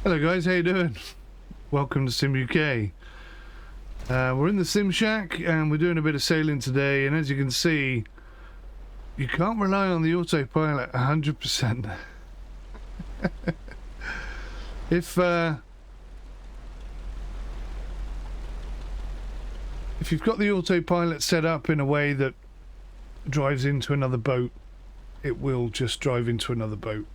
Hello guys, how you doing? Welcome to Sim UK. We're in the Sim Shack and we're doing a bit of sailing today, and as you can see, you can't rely on the autopilot 100%. If you've got the autopilot set up in a way that drives into another boat, it will just drive into another boat.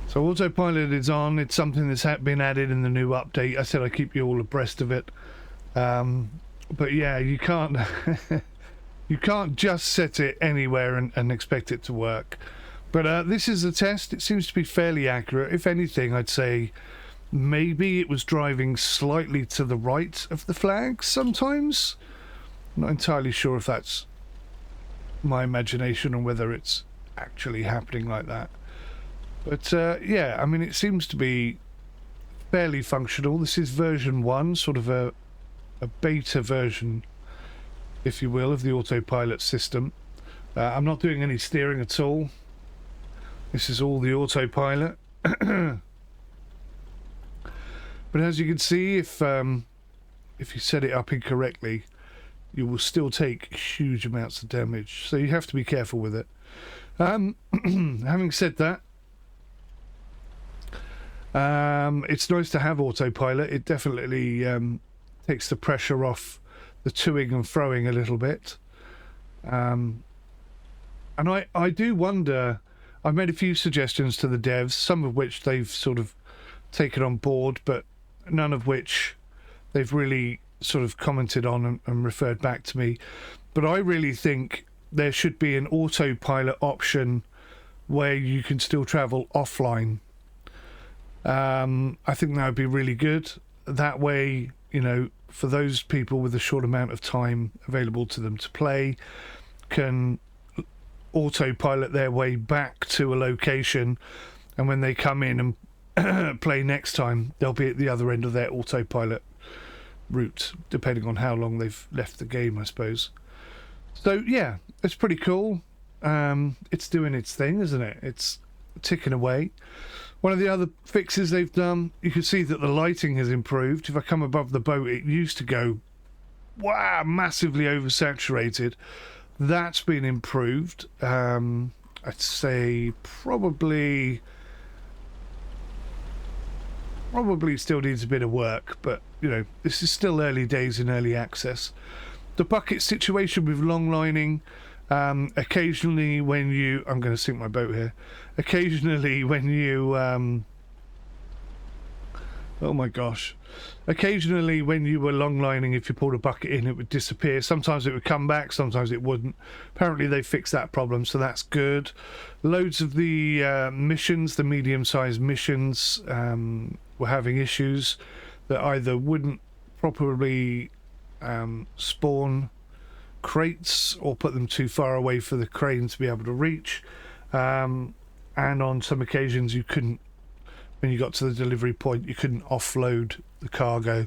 So autopilot is on. It's something that's been added in the new update. I said I keep you all abreast of it. But yeah, you can't you can't just set it anywhere and expect it to work. But this is a test. It seems to be fairly accurate. If anything, I'd say maybe it was driving slightly to the right of the flag sometimes. I'm not entirely sure if that's my imagination or whether it's actually happening like that. But yeah, I mean, it seems to be fairly functional. This is version 1, sort of a beta version, if you will, of the autopilot system. I'm not doing any steering at all. This is all the autopilot. But as you can see, if you set it up incorrectly, you will still take huge amounts of damage. So you have to be careful with it. Having said that, it's nice to have autopilot. It definitely takes the pressure off the toing and froing a little bit. And I do wonder, I've made a few suggestions to the devs, some of which they've sort of taken on board, but none of which they've really sort of commented on and referred back to me. But I really think there should be an autopilot option where you can still travel offline. I think that would be really good. That way, you know, for those people with a short amount of time available to them to play, can autopilot their way back to a location, and when they come in and play next time, they'll be at the other end of their autopilot route, depending on how long they've left the game, I suppose. So yeah, it's pretty cool. It's doing its thing, isn't it? It's ticking away. One of the other fixes they've done, you can see that the lighting has improved. If I come above the boat, it used to go, wow, massively oversaturated. That's been improved. I'd say probably still needs a bit of work, but you know, this is still early days in early access. The bucket situation with long lining, occasionally when you, I'm going to sink my boat here, occasionally when you oh my gosh, occasionally when you were long lining, if you pulled a bucket in, it would disappear. Sometimes it would come back, sometimes it wouldn't. Apparently they fixed that problem, so that's good. Loads of the missions, the medium-sized missions, were having issues that either wouldn't properly spawn crates or put them too far away for the crane to be able to reach, and on some occasions you couldn't, when you got to the delivery point, you couldn't offload the cargo.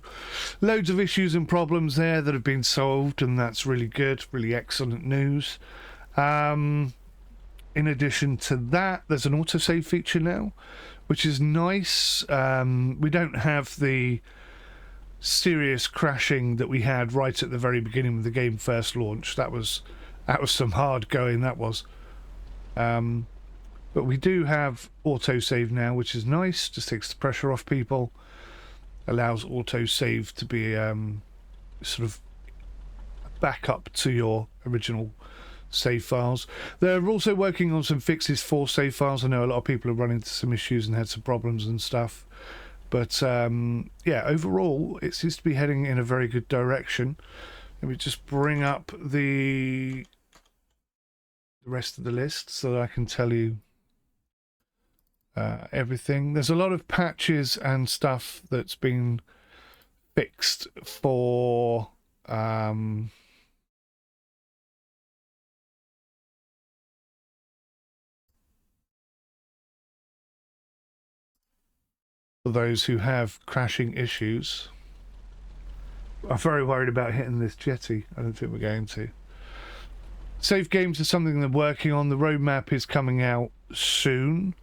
Loads of issues and problems there that have been solved, and that's really good, really excellent news. In addition to that, there's an autosave feature now, which is nice. We don't have the serious crashing that we had right at the very beginning when the game first launched. That was some hard going, that was. But we do have autosave now, which is nice. Just takes the pressure off people. Allows autosave to be sort of a backup to your original save files. They're also working on some fixes for save files. I know a lot of people have run into some issues and had some problems and stuff. But yeah, overall, it seems to be heading in a very good direction. Let me just bring up the rest of the list so that I can tell you everything. There's a lot of patches and stuff that's been fixed for those who have crashing issues. I'm very worried about hitting this jetty. I don't think we're going to. Save games are something they're working on. The roadmap is coming out soon.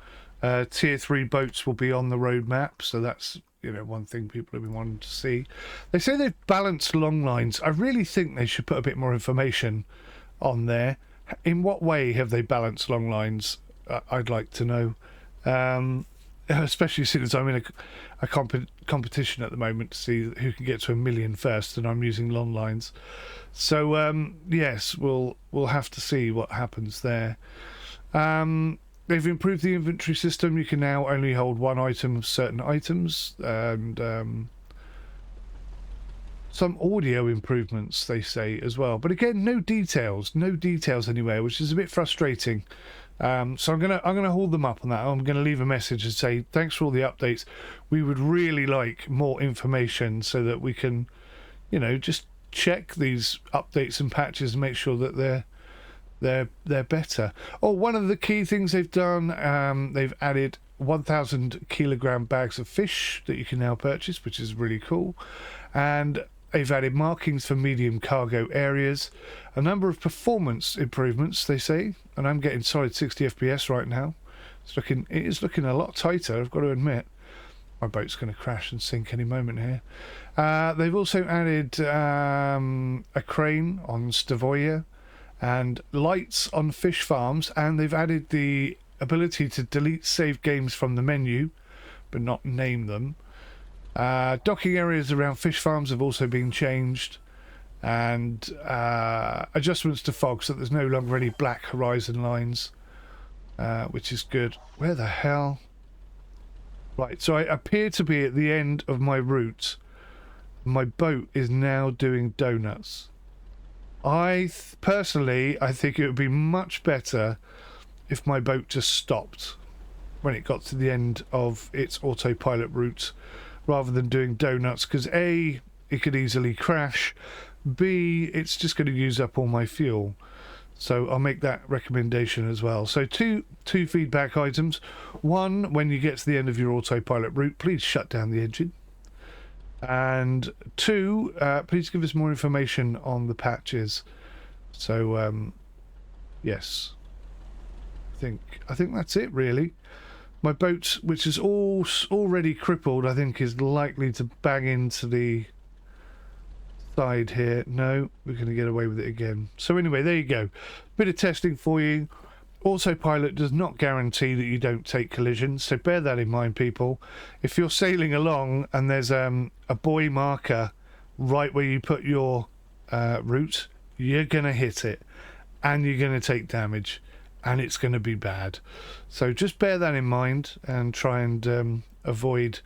Tier 3 boats will be on the roadmap, so that's, you know, one thing people have been wanting to see. They say they've balanced long lines. I really think they should put a bit more information on there. In what way have they balanced long lines? I'd like to know. Especially since I'm in a competition at the moment to see who can get to 1 million first, and I'm using long lines. So yes, we'll have to see what happens there. They've improved the inventory system. You can now only hold one item of certain items, and some audio improvements, they say, as well. But again, no details anywhere, which is a bit frustrating. So I'm gonna hold them up on that. I'm gonna leave a message and say thanks for all the updates. We would really like more information so that we can, you know, just check these updates and patches and make sure that they're better. Oh, one of the key things they've done, they've added 1,000 kilogram bags of fish that you can now purchase, which is really cool. And they've added markings for medium cargo areas, a number of performance improvements, they say, and I'm getting solid 60 FPS right now. It is looking a lot tighter, I've got to admit. My boat's going to crash and sink any moment here. They've also added a crane on Stavoya and lights on fish farms, and they've added the ability to delete saved games from the menu but not name them. Docking areas around fish farms have also been changed, and adjustments to fog so there's no longer any black horizon lines, which is good. Where the hell? Right, so I appear to be at the end of my route. My boat is now doing donuts. Personally, I think it would be much better if my boat just stopped when it got to the end of its autopilot route, rather than doing donuts, because A, it could easily crash, B, it's just going to use up all my fuel. So I'll make that recommendation as well. So two feedback items. One, when you get to the end of your autopilot route, please shut down the engine. And two, please give us more information on the patches. So yes, I think that's it really. My boat, which is already crippled, I think is likely to bang into the side here. No, we're going to get away with it again. So anyway, there you go. Bit of testing for you. Autopilot does not guarantee that you don't take collisions, so bear that in mind, people. If you're sailing along and there's a buoy marker right where you put your route, you're going to hit it and you're going to take damage, and it's going to be bad. So just bear that in mind and try and avoid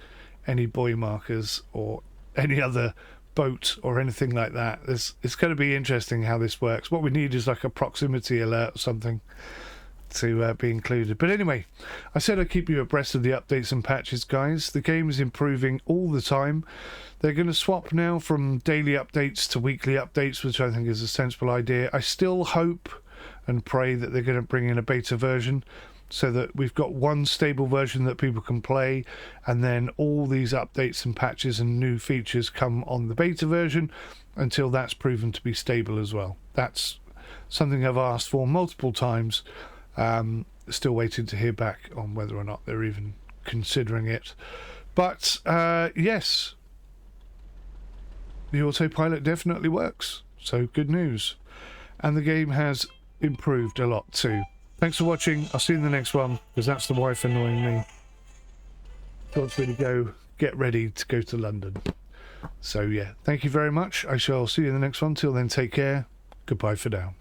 any buoy markers or any other boat or anything like that. It's going to be interesting how this works. What we need is like a proximity alert or something to be included. But anyway, I said I'd keep you abreast of the updates and patches, guys. The game is improving all the time. They're going to swap now from daily updates to weekly updates, which I think is a sensible idea. I still hope and pray that they're going to bring in a beta version so that we've got one stable version that people can play, and then all these updates and patches and new features come on the beta version until that's proven to be stable as well. That's something I've asked for multiple times. Still waiting to hear back on whether or not they're even considering it. But yes, the autopilot definitely works, so good news. And the game has improved a lot too. Thanks for watching. I'll see you in the next one, because that's the wife annoying me. She wants me to go get ready to go to London. So yeah, thank you very much. I shall see you in the next one. Till then, take care. Goodbye for now.